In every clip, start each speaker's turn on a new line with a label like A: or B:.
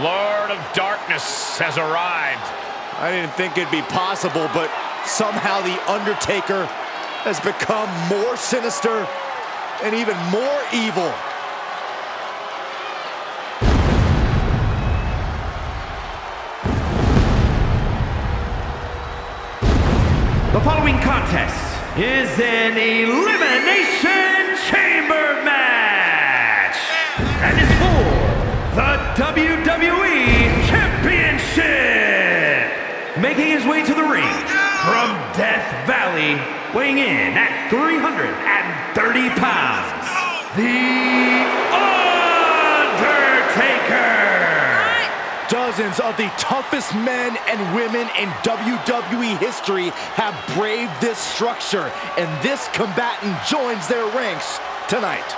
A: Lord of Darkness has arrived.
B: I didn't think it'd be possible, but somehow the Undertaker has become more sinister and even more evil.
C: The following contest is an Elimination Chamber match and is for the WWE Championship. Making his way to the ring from Death Valley, weighing in at 330 pounds, the Undertaker.
B: Dozens of the toughest men and women in WWE history have braved this structure, and this combatant joins their ranks tonight.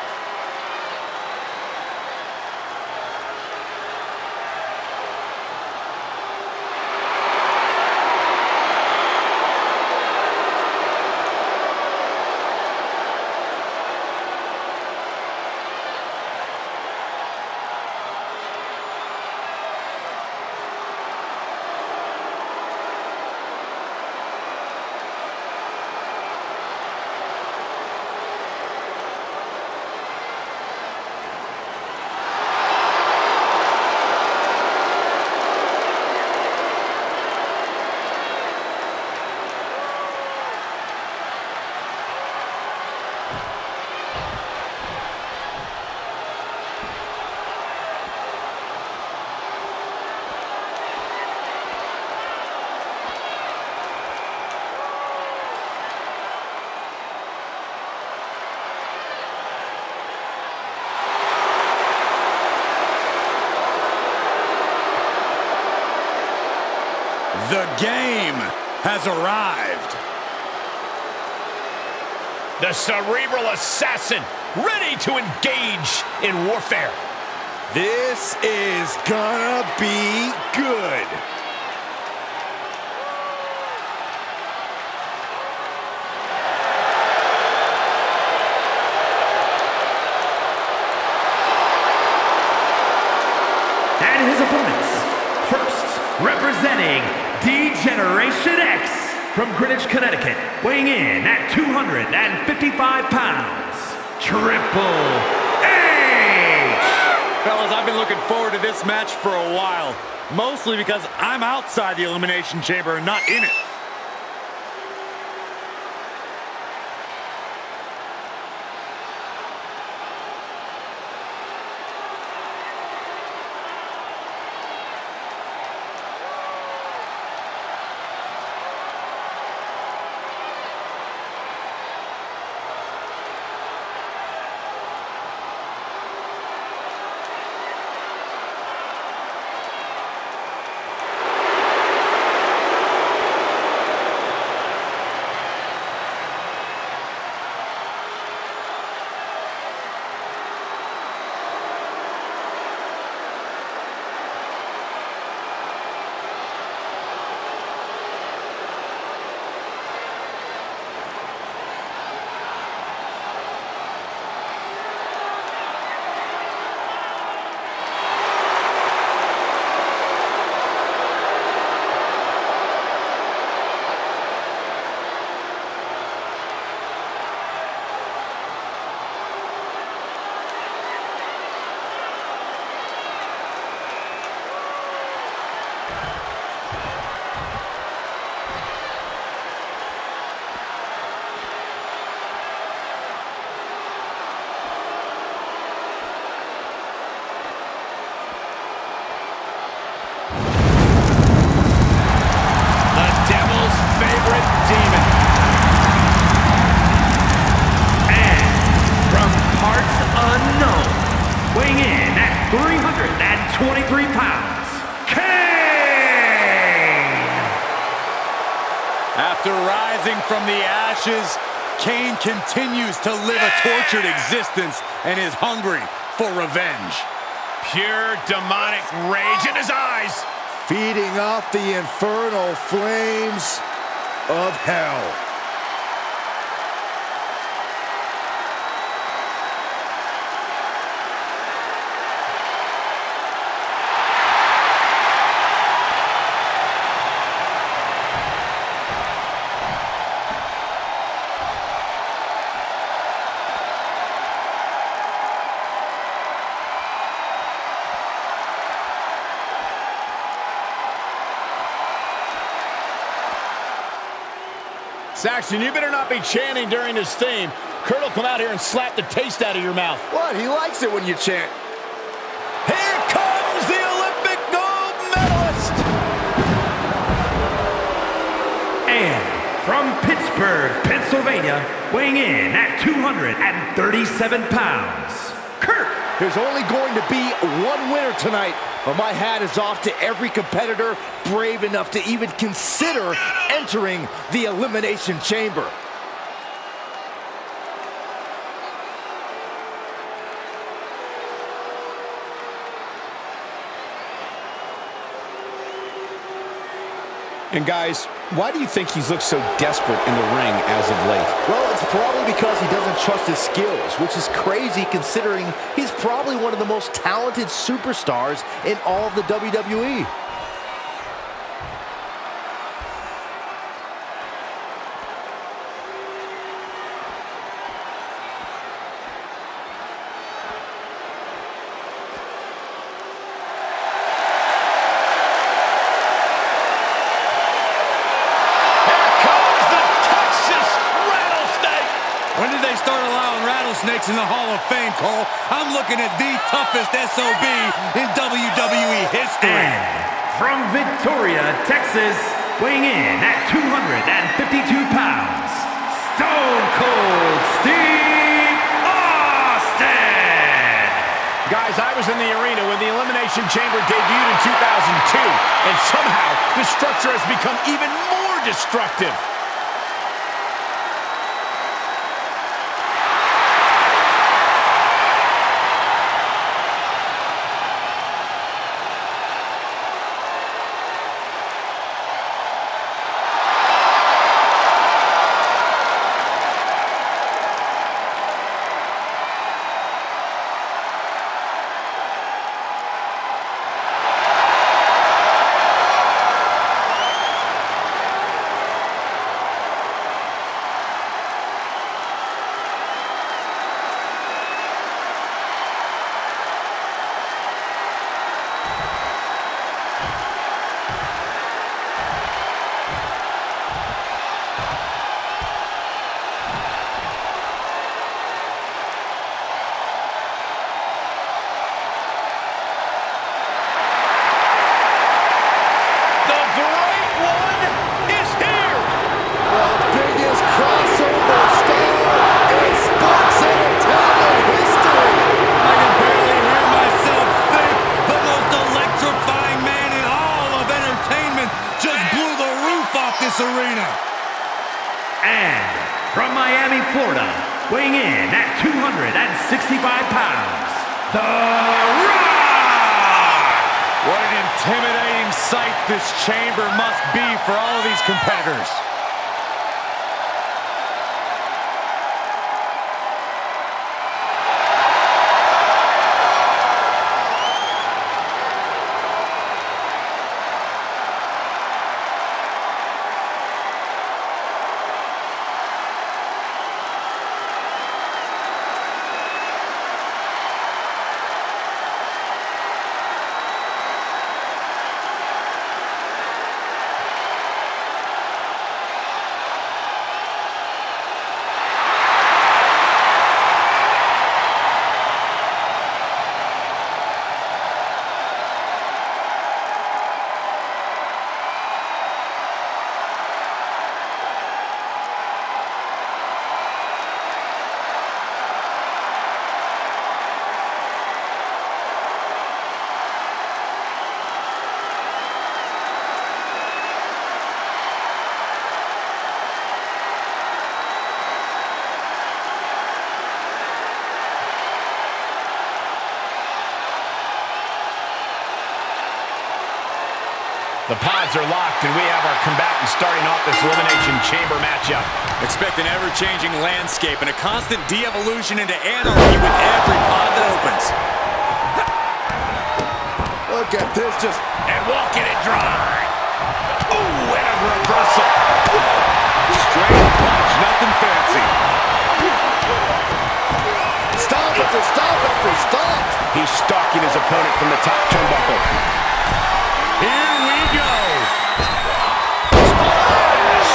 D: The game has arrived.
A: The cerebral assassin, ready to engage in warfare.
B: This is gonna be good.
C: And his opponents, first, representing D-Generation X from Greenwich, Connecticut, weighing in at 255 pounds, Triple H!
D: Fellas, I've been looking forward to this match for a while, mostly because I'm outside the Elimination Chamber and not in it.
C: weighing in at 323 pounds, Kane!
D: After rising from the ashes, Kane continues to live a tortured existence and is hungry for revenge.
A: Pure demonic rage in his eyes.
B: Feeding off the infernal flames of hell.
A: Saxton, you better not be chanting during this theme. Kurt will come out here and slap the taste out of your mouth.
B: What? He likes it when you chant.
A: Here comes the Olympic gold medalist!
C: And from Pittsburgh, Pennsylvania, weighing in at 237 pounds, Kurt.
B: There's only going to be one winner tonight, but my hat is off to every competitor brave enough to even consider entering the Elimination Chamber.
A: And guys, why do you think he's looked so desperate in the ring as of late?
B: Well, it's probably because he doesn't trust his skills, which is crazy considering he's probably one of the most talented superstars in all of the WWE.
D: Rattlesnakes in the Hall of Fame, Cole. I'm looking at the toughest SOB in WWE history.
C: And from Victoria, Texas, weighing in at 252 pounds, Stone Cold Steve Austin!
A: Guys, I was in the arena when the Elimination Chamber debuted in 2002, and somehow the structure has become even more destructive.
D: Arena.
C: And from Miami, Florida, weighing in at 265 pounds, The Rock!
D: What an intimidating sight this chamber must be for all of these competitors.
A: The pods are locked, and we have our combatants starting off this Elimination Chamber matchup.
D: Expect an ever-changing landscape and a constant de-evolution into anarchy with every pod that opens.
B: Look at this, just...
A: And walking it dry. Ooh, and a reversal.
D: Straight punch, nothing fancy.
B: Stop after stop after stop.
A: He's stalking his opponent from the top turnbuckle.
D: Here we go.
A: Splash!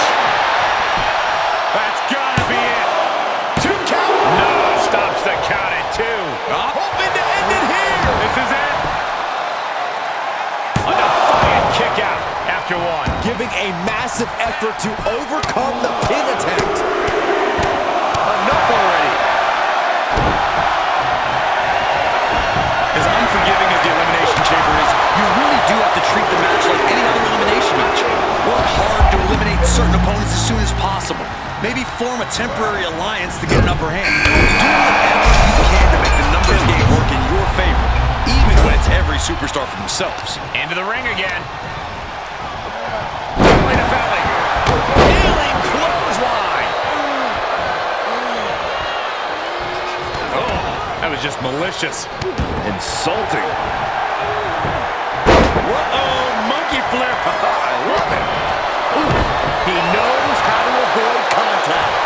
B: having a massive effort to overcome the pin attempt.
A: Enough already.
D: As unforgiving as the Elimination Chamber is, you really do have to treat the match like any other elimination match. Work hard to eliminate certain opponents as soon as possible. Maybe form a temporary alliance to get an upper hand. Do whatever you can to make the numbers game work in your favor, even when it's every superstar for themselves.
A: Into the ring again. Belly to belly. Healing clothesline. Oh, that was just malicious.
B: Insulting.
A: Uh-oh, monkey flip. I love it.
B: He knows how to avoid contact.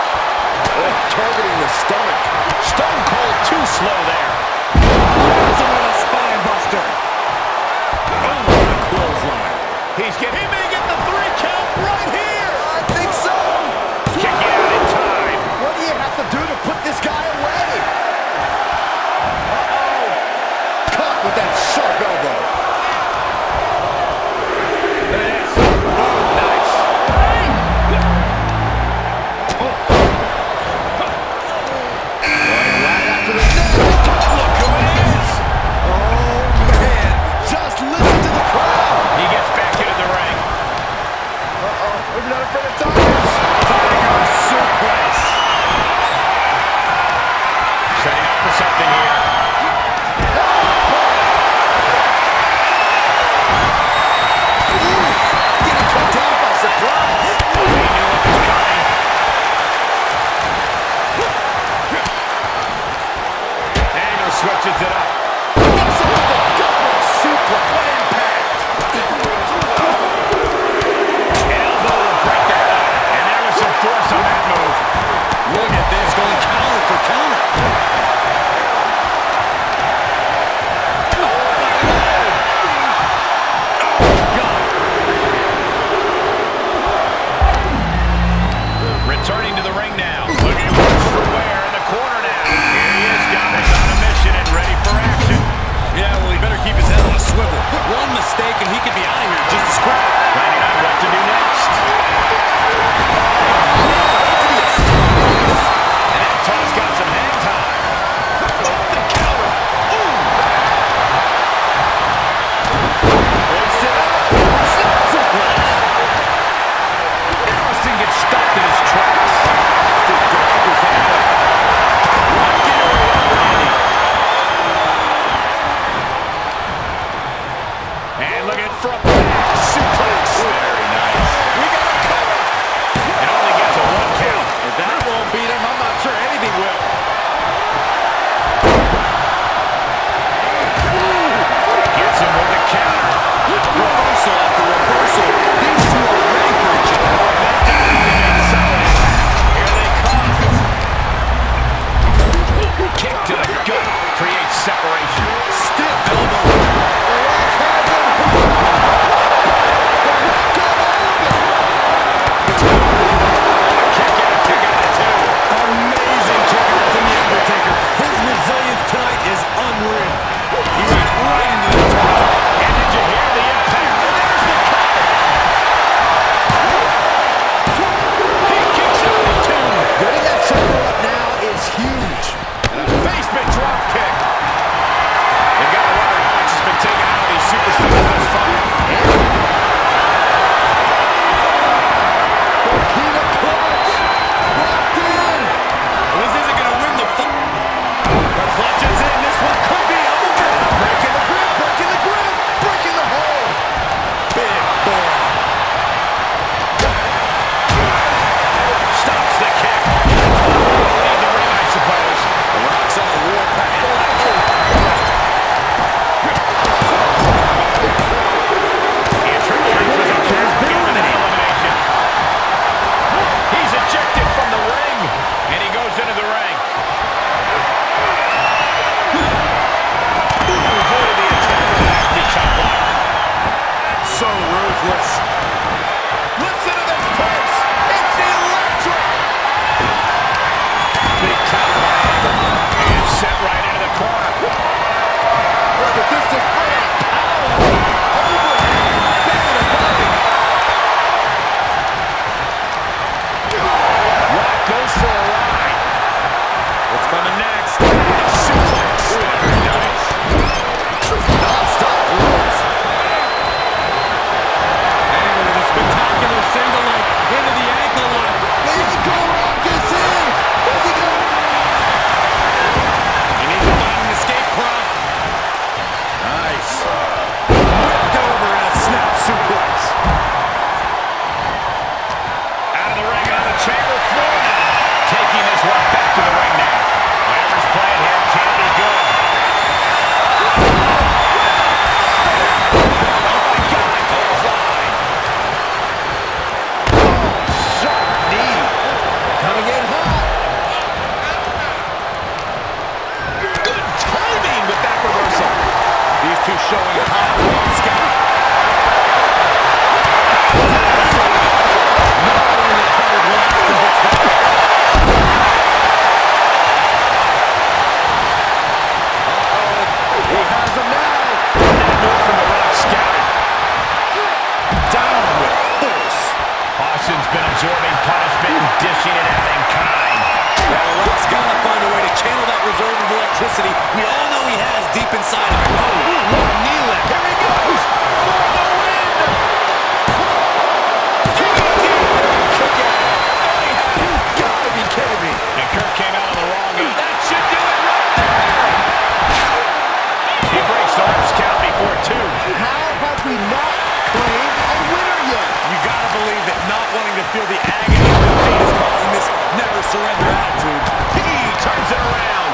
B: Oh, targeting the stomach.
A: Stone Cold too slow there.
B: With a spine buster.
A: Oh, what a clothesline. He may get the 3 count right here.
B: I think so.
A: Kick it out in time.
B: What do you have to do to put this guy away? Uh-oh. Caught with that sharp elbow.
A: There it is. Oh, nice.
B: Right after the neck.
A: Look who it is.
B: Oh, man. Just listen to the crowd.
A: He gets back into the ring.
B: Uh-oh. Maybe not afraid of tigers.
A: Tiger suplex. Setting up for something here.
B: Getting kicked out by surprise.
A: He knew what was coming. Angle switches it up.
B: Gets him with a double suplex. What impact.
A: Elbow will break that up. And there was some force on that move.
D: Look at this, going counter for counter.
A: Returning to the ring now. Looking worse for wear in the corner now. Here he is, guys, on a mission and ready for action.
D: Yeah, well, he better keep his head on a swivel. One mistake and he could be out of here just as quick.
A: Planning on what to do next. And that toss got some hang time. The counter. Hoist it up. Snap suplex. Harrison gets stopped in his tracks. The dog is at it. Locked into a rubber Andy. And look at front back suplex. Very nice. We got a cover. It only gets a 1 count.
B: If that won't beat him, I'm not sure anything will.
A: Gets him with the counter.
D: Reversal after reversal. These two are ready for each other.
A: Solid. Here they come. Kick to the gut creates separation.
D: Stiff elbow. showing how well scouted.
A: Absorbing punishment and dishing it out in kind.
D: Well, The Rock's got to find a way to channel that reserve of electricity we all know he has deep inside of him.
A: Oh, what a knee lift. Here he goes for the win. Kick out. Oh, he had it. You gotta be kidding me. And Kurt came out on the wrong end. That should do it right there. He breaks the ref's count before two.
B: How have we not claimed a winner yet?
D: You gotta believe that not wanting to feel the agony of defeat is causing this never surrender attitude.
A: He turns it around.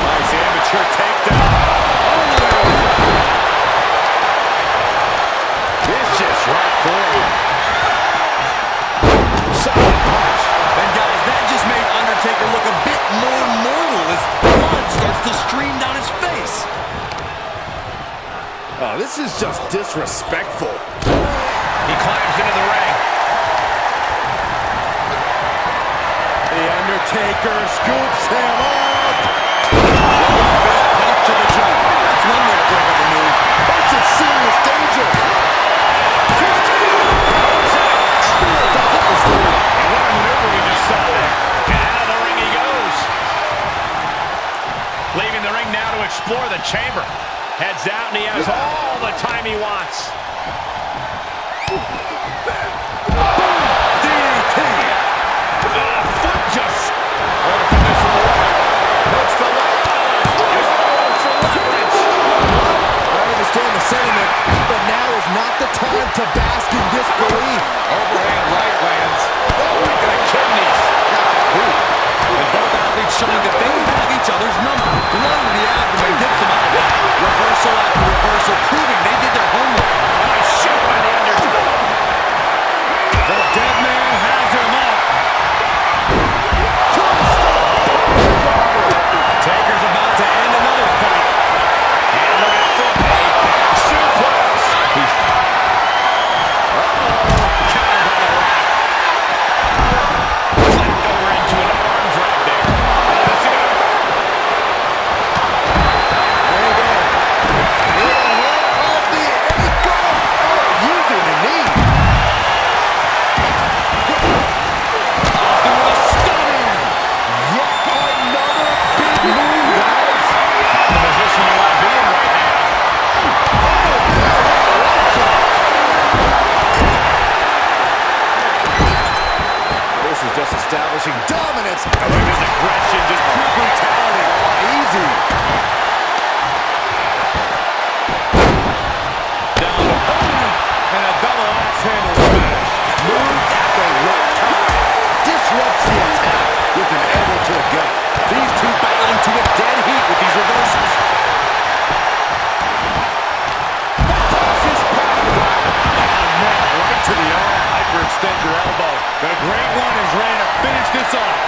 D: Nice amateur takedown.
A: Vicious right forward. Solid punch.
D: And guys, that just made Undertaker look a bit more mortal as blood starts to stream down his face.
B: Oh, this is just disrespectful.
A: He climbs into the ring.
B: The Undertaker scoops him up.
D: Fist pump to the jaw. That's one way to break up a move.
B: That's a serious danger.
A: And what a maneuver we just saw there. And out of the ring he goes. Leaving the ring now to explore the chamber. Heads out and he has all the time he wants.
B: DDT.
A: Foot just. What a permissible right. Hooks the leg. For leverage.
B: I understand the sentiment, but now is not the time to bask in disbelief.
D: Overhand right lands.
A: Right to the kidneys.
D: And both athletes showing that they have each other's number. Blow to the abdomen gets them out of that. Reversal after reversal, proving they did their homework.
A: Nice shot by the Undertaker.
D: The dead man has him up. Taker's about to end another fight.
A: And look out for a back suplex. Countered by the Rock. Flipped over into an arm drag there.
B: Using the knee.
A: Austin with a stunner.
B: Yet another big move, guys.
A: The position you want to be in right now.
B: This is just establishing dominance.
A: Look at his aggression, just pure brutality.
B: Easy.
A: Down the and a double axe handle smash.
B: Moves at the right time. Disrupts the attack with an elbow to the gut.
D: These two battling to a dead heat with these reversals.
A: Right to the arm. Hyperextend your elbow.
D: The Great One is ready to finish this off.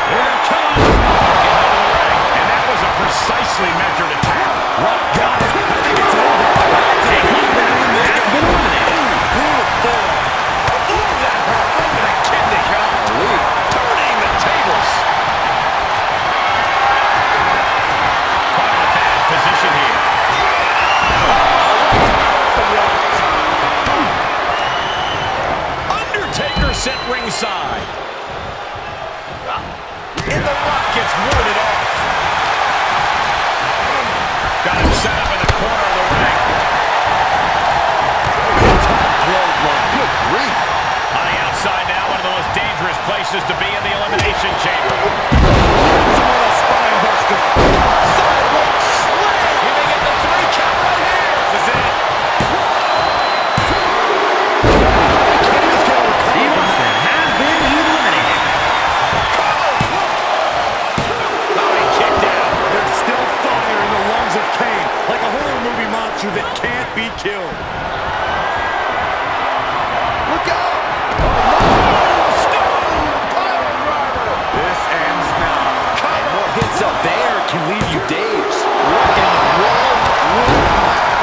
A: Here it comes. And that was a precisely measured attack.
D: Rock got it. I think it's over. That's been eliminated.
A: Beautiful. Ooh, that hurt. Look at the kidney. Golly. Turning the tables. Caught in a bad position here. Undertaker sent ringside. And the Rock gets warded off. Got him set up in the corner of the ring.
B: Good grief.
A: On the outside now, one of the most dangerous places to be in the Elimination Chamber.
B: Spine buster.
A: Sidewalk slam. He may get the 3 count right here. This is it.
C: Steve Austin has been eliminated.
A: Oh, he kicked out.
B: There's still fire in the lungs of Kane, like a horror movie monster that can't be killed. Look out!
A: Stone Pile Driver.
B: up there can leave you dazed. What in the world?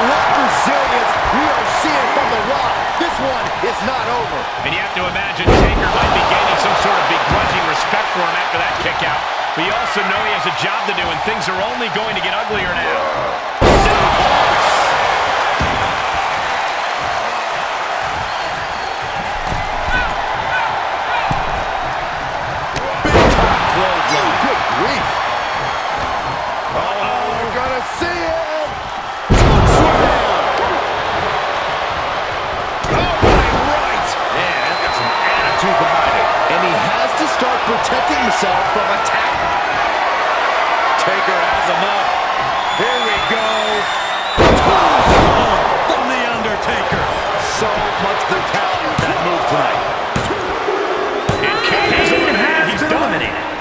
B: What resilience we are seeing from The Rock. This one is not over.
A: And you have to imagine Taker might be gaining some sort of begrudging respect for him after that kick out. But you also know he has a job to do, and things are only going to get uglier now.
B: Good grief. Oh, we're gonna see it.
A: Right.
B: Man, that got some attitude behind it. And he has to start protecting himself from attack.
D: Taker has him up.
B: Here we go.
D: From the Undertaker.
B: So much brutality with that move tonight.
A: And Kane is eliminated. He's done.
C: eliminated.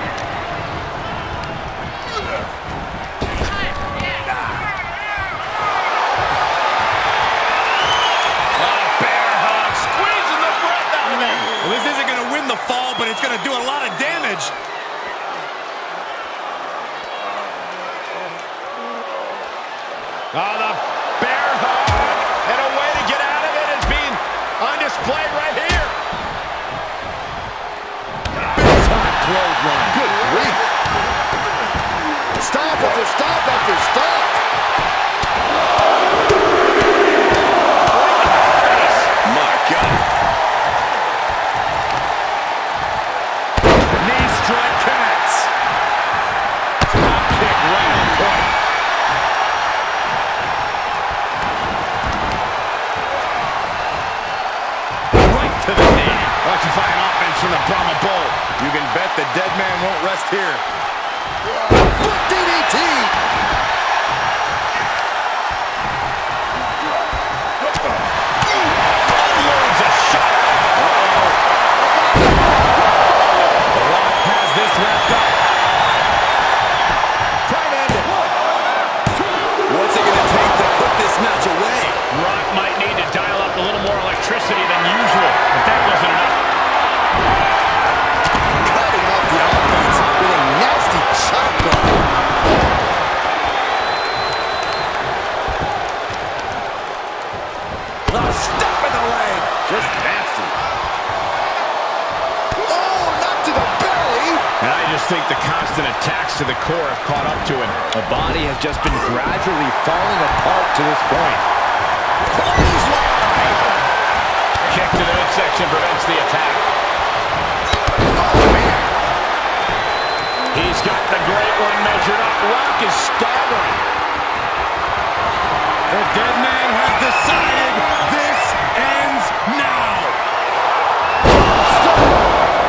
D: Well, this isn't going to win the fall, but it's going to do a lot of damage.
A: Oh, the bear hug. And a way to get out of it is being on display right here.
B: Big time clothesline. Good grief. Stop after stop after stop.
D: My God.
A: Knee strike connects. Top kick right on point. Right to the knee. Electrifying offense from the Brahma Bull.
B: You can bet the dead man won't rest here. Foot DDT.
A: Unloads a shot.
D: The Rock has this wrapped up.
B: Trying to end it.
D: What's it going to take to put this match away?
A: Rock might need to dial up a little more electricity than usual, but that wasn't enough.
B: Cutting off the offense with a nasty chop block.
D: Step in the leg.
B: Just nasty. Oh, not to the belly.
A: And I just think the constant attacks to the core have caught up to him.
B: The body has just been gradually falling apart to this point.
A: Kick to the midsection prevents the attack.
B: Oh, man.
A: He's got the great one measured up. Rock is staggering.
D: The dead man has decided this ends now.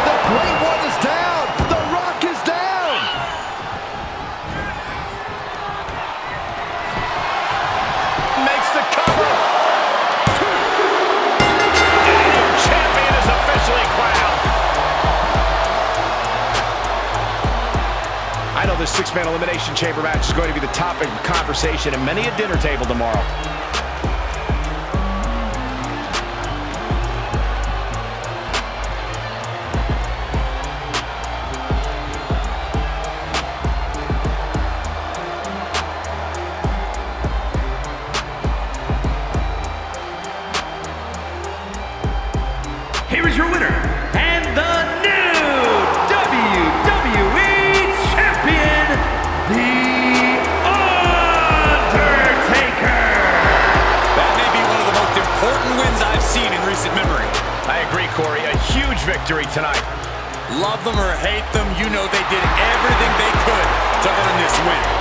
B: The great one is down. The Rock is down.
A: Makes the cover. And your champion is officially crowned. I know this six-man elimination chamber match is going to be the topic of conversation at many a dinner table tomorrow.
C: Here is your winner, and the new WWE Champion, The Undertaker.
D: That may be one of the most important wins I've seen in recent memory.
A: I agree, Corey. A huge victory tonight.
D: Love them or hate them, you know they did everything they could to earn this win.